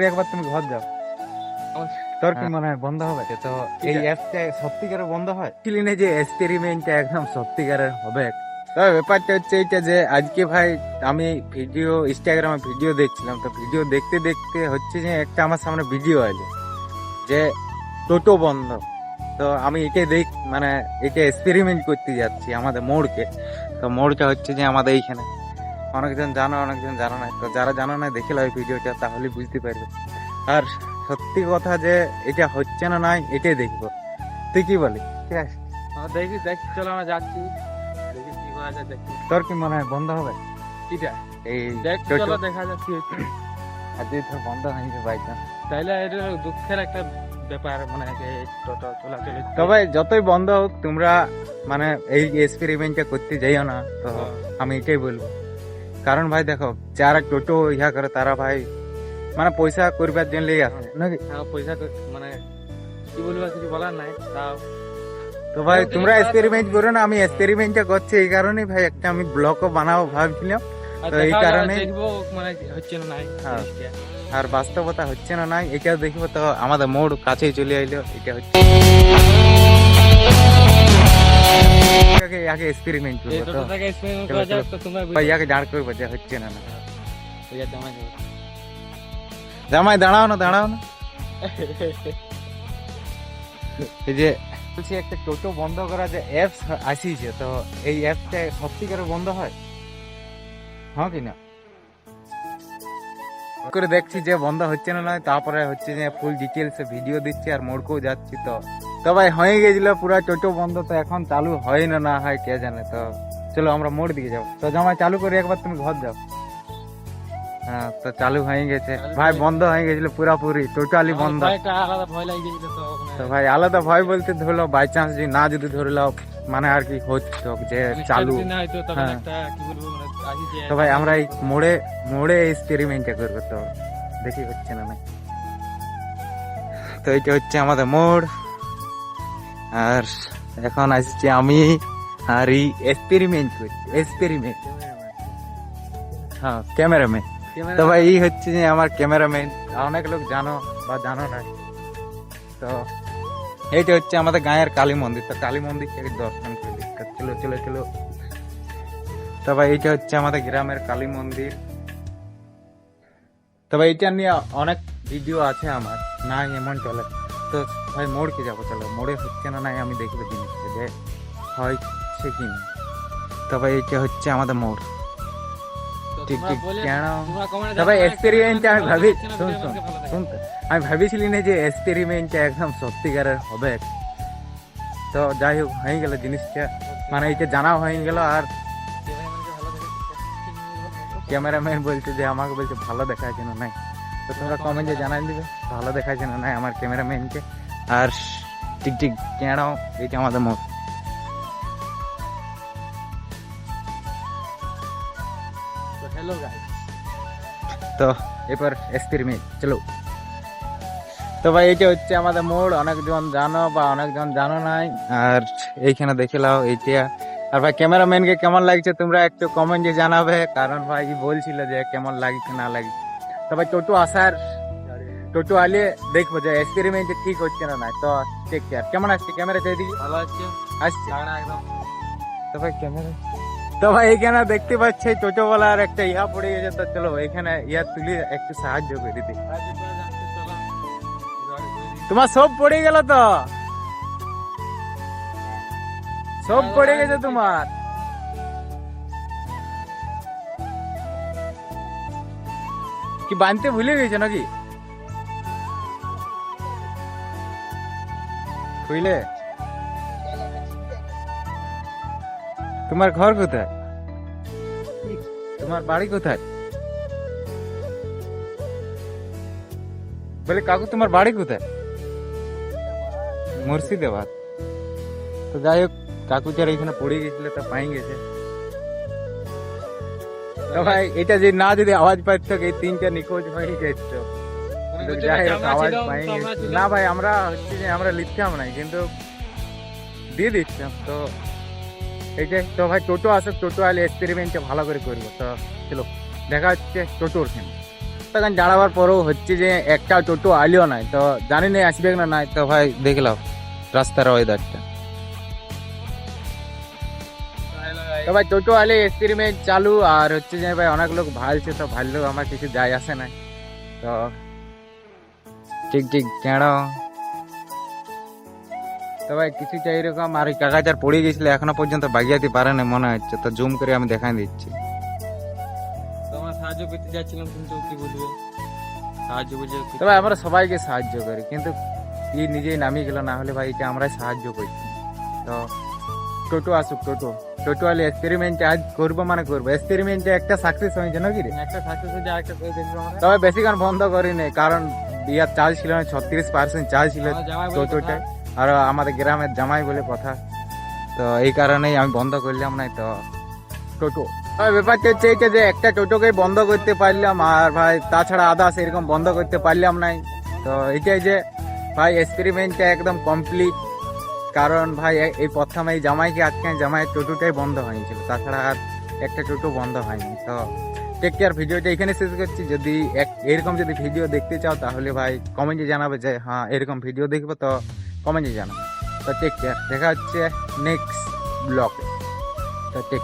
একবার তুমি ঘর যাও, তোর কি মনে হয় বন্ধ হবে? তো এই অ্যাপটা সত্যিকারের বন্ধ হয় কিলিনে যে এক্সপেরিমেন্টটা একদম সত্যিকারের হবে। তবে ব্যাপারটা হচ্ছে এইটা যে আজকে ভাই আমি ভিডিও ইনস্টাগ্রামে ভিডিও দেখছিলাম, তো ভিডিও দেখতে দেখতে হচ্ছে যে একটা আমার সামনে ভিডিও আছে যে টোটো বন্ধ। তো আমি একে মানে একে এক্সপেরিমেন্ট করতে যাচ্ছি আমাদের মোড়কে। তো মোড়টা হচ্ছে যে আমাদের এইখানে, অনেকজন জানো অনেকজন জানো না, তো যারা জানো না দেখে ওই ভিডিওটা তাহলে বুঝতে পারবে। আর সত্যি কথা যে এটা হচ্ছে না নাই এটাই দেখবো, তুই কি বলি? ঠিক আছে দেখি চলো আমরা যাচ্ছি, দেখি কি করা যায়। দেখি তোর কি মনে হয় বন্ধ হবে কিটা এই চলো টোটো? দেখা যাক কি হচ্ছে। আর যদি তোর বন্ধ হয়ে বাই চান্স, তাইলে এটা দুঃখের একটা ব্যাপার, মানে এই টোটো চলাচল। তবে যতই বন্ধ হোক তোমরা মানে এই এক্সপেরিমেন্টটা করতে যাইও না। তো আমি এটাই বলবো, কারণ ভাই দেখো যারা টোটো ইহা করে তারা ভাই মানে পয়সা করবার জন্য আসে নাকি? পয়সা মানে কি বলবো, কিছু বলার নাই। তাও তো ভাই তোমরা এক্সপেরিমেন্ট করো না, আমি এক্সপেরিমেন্টটা করছি এই কারণে ভাই, একটা আমি ব্লগও বানাবো ভাবছিলাম। তো এই কারণে দেখবো মানে হচ্ছে না নাই। হ্যাঁ, আর বাস্তবতা হচ্ছে না নাই এটা দেখবো। তো আমাদের মোড় কাছেই চলে আইলো, এটা হচ্ছে আগে এক্সপেরিমেন্ট করবো। তো ভাই আগে দাঁড় করবো যে হচ্ছে না না। জামাই দাঁড়াও না দাঁড়াও না, এই যে বলছি একটা টোটো বন্ধ করা যে অ্যাপস আসিছে, তো এই অ্যাপটা সত্যিকারে বন্ধ হয় হ্যাঁ কি না করে দেখছি যে বন্ধ হচ্ছে না নয়। তারপরে হচ্ছে যে ফুল ডিটেলস ভিডিও দিচ্ছি আর মোড়কেও যাচ্ছি। তো ভাই হয়ে গেছিল পুরো টোটো বন্ধ, তো এখন চালু হয় না না হয় কে জানে। তো চলো আমরা মোড় দিকে যাবো। তো জামাই চালু করে একবার তুমি ঘর যাও। হ্যাঁ তো চালু হয়ে গেছে ভাই, বন্ধ হয়ে গেছিল পুরাপুরি টোটালি বন্ধ। আলাদা ভয় লাগে গেছিল। তো ভাই আলাদা ভয় বলতে ধরলো বাই চান্স যদি না যদি ধরলো মানে আর কি হচ্ছে যে চালু। হ্যাঁ তো ভাই আমরা এই মোড়ে এক্সপেরিমেন্টটা করবো, তো দেখি হচ্ছে না না। তো এটা হচ্ছে আমাদের মোড়, আর এখন আসছি আমি আর এই এক্সপেরিমেন্ট করছি। এক্সপেরিমেন্ট হ্যাঁ ক্যামেরাম্যান। তো ভাই এই হচ্ছে যে আমার ক্যামেরাম্যান, অনেক লোক জানো বা জানো না। তো এইটা হচ্ছে আমাদের গাঁয়ের কালী মন্দির, তো কালী মন্দির থেকে দর্শন করি। চলো চলো চলো। তবে এইটা হচ্ছে আমাদের গ্রামের কালী মন্দির। তবে এইটা নিয়ে অনেক ভিডিও আছে আমার, নাই এমন চলে। তো ভাই মোড়কে যাবো, চলো মোড়ে হচ্ছে না নাই আমি দেখবো জিনিসটা যে হচ্ছে কি না। তবে এইটা হচ্ছে আমাদের মোড়। ঠিক ঠিক কেন তবে এক্সপেরিমেন্টটা আমি ভাবি শুনতে আমি ভাবিছিলি না যে এক্সপেরিমেন্টটা একদম সত্যিকারের হবে। তো যাই হোক হয়ে গেল জিনিসটা, মানে এইটা জানাও হয়ে গেল। আর ক্যামেরাম্যান বলছে যে আমাকে বলছে ভালো দেখাচ্ছে না নাই। তো তোমরা কমেন্টে জানাই দিবে ভালো দেখাচ্ছে না নাই আমার ক্যামেরাম্যানকে। আর ঠিক ঠিক কেন এইটা আমাদের মোড়। হ্যালো গাইস, তো এবার এক্সপেরিমেন্ট চলো। তো ভাই এটা হচ্ছে আমাদের মোড়, অনেকজন জানো বা অনেকজন জানো নাই। আর এইখানে দেখে নাও এইটা। আর ভাই ক্যামেরাম্যানকে কেমন লাগছে তোমরা একটু কমেন্টে জানাবে, কারণ ভাই বলছিল যে কেমন লাগছে না লাগছে। তো ভাই টোটো আলে দেখবো যে এক্সপেরিমেন্ট ঠিক হচ্ছে না না। তো টেক কেয়ার। কেমন আসছে ক্যামেরা চাইদিকে? ভালো আছে আসছে একদম। তো ভাই ক্যামেরা, তো ভাই এখানে দেখতে পাচ্ছি টোটোওয়ালার একটা ইহা পড়ে গেছে। তো চলো এখানে ইয়া তুলি একটু সাহায্য করে দিই। তোমার সব পড়ে গেল, তো সব পড়ে গেছে তোমার। কি বানতে ভুলে গেছে নাকি? বুঝলে তোমার ঘর কোথায়, তোমার বাড়ি কোথায়? বলে কাকু তোমার বাড়ি কোথায়? মুর্শিদাবাদ। তো যাই হোক কাকু যারা এখানে পড়ে গেছিল তা পাই গেছে। তো ভাই এটা যে না যদি আওয়াজ পাইত এই তিনটা নিখোঁজ হয়ে যেত। যাই হোক আওয়াজ পাই না ভাই, আমরা হচ্ছে যে আমরা লিখতাম না কিন্তু দিয়ে দিচ্ছিলাম। তো এইটাই। তো ভাই টোটো আসুক, টোটো আলে এক্সপেরিমেন্টটা ভালো করে করবো। তো চলো দেখা হচ্ছে টোটোর খেয়ে। সপ্তাহখান জানাবার পরেও হচ্ছে যে একটা টোটো আলিও নাই, তো জানি না আসবে না নাই। তো ভাই দেখলাম রাস্তার ওয়েদারটা, তো ভাই টোটো আলে এক্সপেরিমেন্ট চালু। আর হচ্ছে যে ভাই অনেক লোক ভালছে, তো ভাললেও আমার কিছু যায় আসে না। তো ঠিক ঠিক কেন তো ভাই কিছুটা এরকম। আর ওই কাকাচার পড়ে গেছিল, এখনো পর্যন্ত বাগিয়াতে পারে না মনে হচ্ছে। তো জুম করে আমি দেখাই দিচ্ছি। তোমার সাহায্য পেতে যাচ্ছিলাম, কিন্তু কি বলবে, সাহায্য বুঝে তো ভাই আমরা সবাইকে সাহায্য করি, কিন্তু ই নিজেই নামিয়ে গেল, না হলে ভাই এটা আমরাই সাহায্য করছি। তো টোটো আসুক, টোটো টোটো আলে এক্সপেরিমেন্ট আজ করবো মানে করবো। এক্সপেরিমেন্টে একটা সাকসেস হয়েছে নাকি রে? একটা সাকসেস হয়ে আরেকটা করে দেখবো আমরা। তবে বেশিক্ষণ বন্ধ করিনি, কারণ ইয়ার চার্জ ছিল না, 36% চার্জ ছিল আমার জামাই বলে টোটোটায়। আর আমাদের গ্রামের জামাই বলে কথা, তো এই কারণেই আমি বন্ধ করলাম না। তো টোটো ব্যাপারটা হচ্ছে এইটা যে একটা টোটোকে বন্ধ করতে পারলাম, আর ভাই তাছাড়া আদার্স এরকম বন্ধ করতে পারলাম নাই। তো এটাই যে ভাই এক্সপেরিমেন্টটা একদম কমপ্লিট। কারণ ভাই এই প্রথম এই জামাইকে আজকে জামাইয়ের টোটোটাই বন্ধ হয়েছিল, তাছাড়া আর একটা টোটো বন্ধ হয়নি। তো টেক কেয়ার, ভিডিওটা এখানে শেষ করছি। যদি এরকম যদি ভিডিও দেখতে চাও তাহলে ভাই কমেন্টে জানাবে যে হ্যাঁ এরকম ভিডিও দেখবো, তো কমেন্টে জানাবে। তো টেক কেয়ার, দেখা হচ্ছে নেক্সট ব্লগে। তো টেক